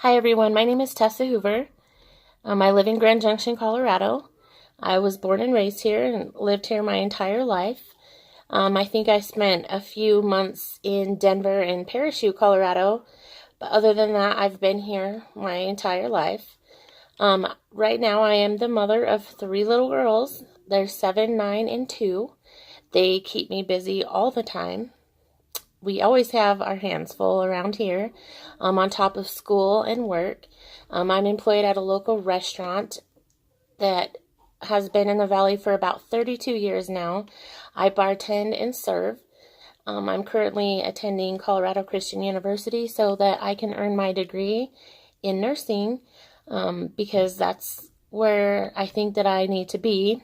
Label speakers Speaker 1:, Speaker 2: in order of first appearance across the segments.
Speaker 1: Hi everyone, my name is Tessa Hoover. I live in Grand Junction, Colorado. I was born and raised here and lived here my entire life. I think I spent a few months in Denver and Parachute, Colorado, but other than that, I've been here my entire life. Right now, I am the mother of three little girls. They're 7, 9, and 2. They keep me busy all the time. We always have our hands full around here, on top of school and work. I'm employed at a local restaurant that has been in the valley for about 32 years now. I bartend and serve. I'm currently attending Colorado Christian University so that I can earn my degree in nursing, because that's where I think that I need to be.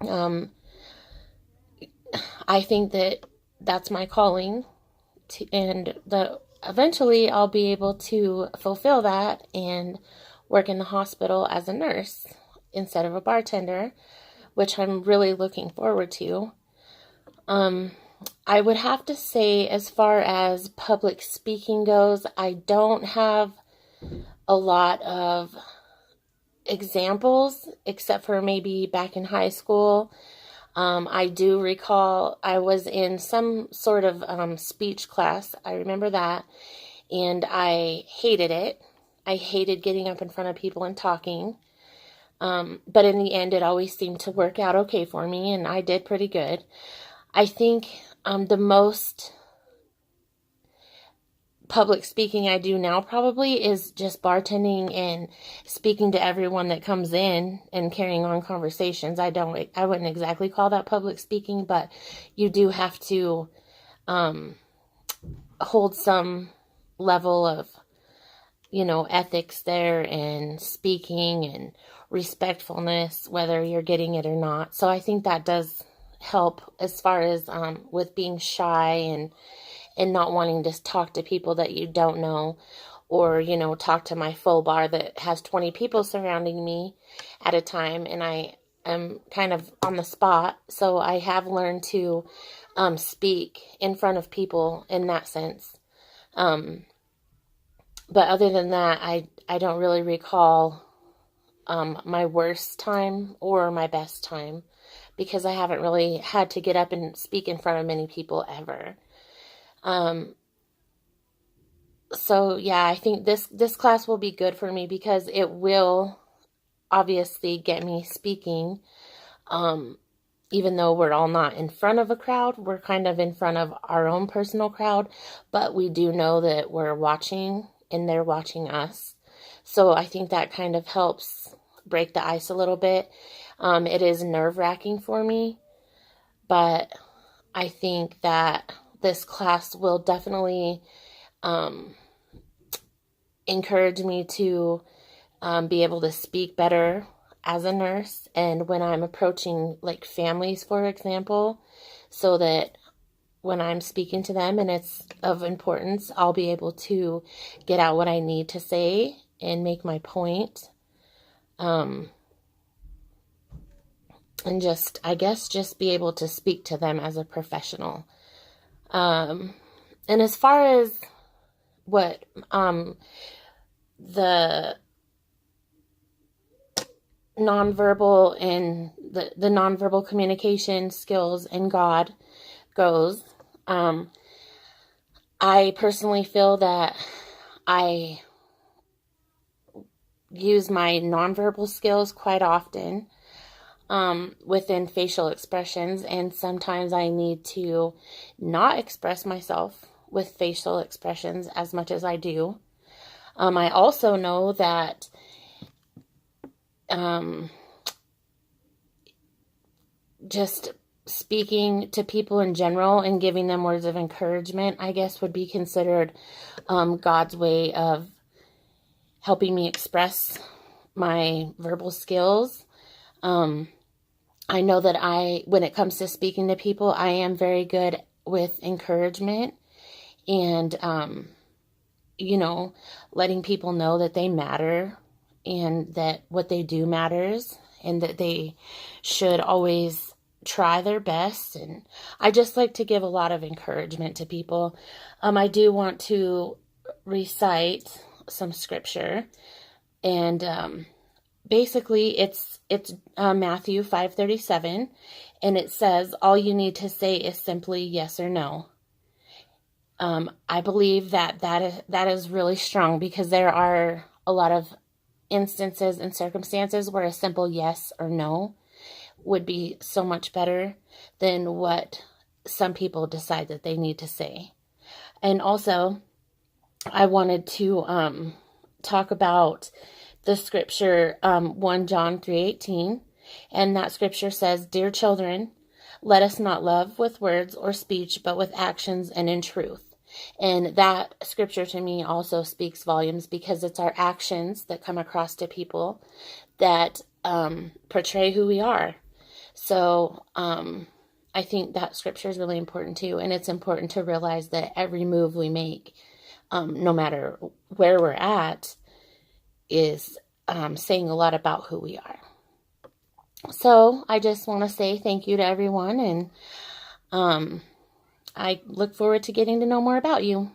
Speaker 1: I think that that's my calling, and eventually I'll be able to fulfill that and work in the hospital as a nurse instead of a bartender, which I'm really looking forward to. I would have to say, as far as public speaking goes, I don't have a lot of examples except for maybe back in high school. I do recall I was in some sort of speech class. I remember that, and I hated it. I hated getting up in front of people and talking. But in the end, it always seemed to work out okay for me, and I did pretty good. I think the most public speaking I do now probably is just bartending and speaking to everyone that comes in and carrying on conversations. I wouldn't exactly call that public speaking, but you do have to hold some level of, ethics there and speaking and respectfulness, whether you're getting it or not. So I think that does help as far as with being shy and not wanting to talk to people that you don't know, or, talk to my full bar that has 20 people surrounding me at a time, and I am kind of on the spot. So I have learned to speak in front of people in that sense. But other than that, I don't really recall my worst time or my best time, because I haven't really had to get up and speak in front of many people ever. So yeah, I think this class will be good for me because it will obviously get me speaking. Even though we're all not in front of a crowd, we're kind of in front of our own personal crowd, but we do know that we're watching and they're watching us. So I think that kind of helps break the ice a little bit. It is nerve-wracking for me, but I think that this class will definitely encourage me to be able to speak better as a nurse, and when I'm approaching like families, for example, so that when I'm speaking to them and it's of importance, I'll be able to get out what I need to say and make my point. And I guess, just be able to speak to them as a professional. And as far as what the nonverbal and the nonverbal communication skills in God goes, I personally feel that I use my nonverbal skills quite often within facial expressions, and sometimes I need to not express myself with facial expressions as much as I do. I also know that just speaking to people in general and giving them words of encouragement, I guess, would be considered God's way of helping me express my verbal skills. I know that when it comes to speaking to people, I am very good with encouragement and, letting people know that they matter and that what they do matters and that they should always try their best. And I just like to give a lot of encouragement to people. I do want to recite some scripture, and basically it's Matthew 5:37, and it says all you need to say is simply yes or no. I believe that is really strong, because there are a lot of instances and circumstances where a simple yes or no would be so much better than what some people decide that they need to say. And also, I wanted to talk about the scripture 1 John 3:18, and that scripture says, "Dear children, let us not love with words or speech, but with actions and in truth." And that scripture to me also speaks volumes, because it's our actions that come across to people that portray who we are. So I think that scripture is really important too. And it's important to realize that every move we make, no matter where we're at, is saying a lot about who we are. So I just want to say thank you to everyone, and I look forward to getting to know more about you.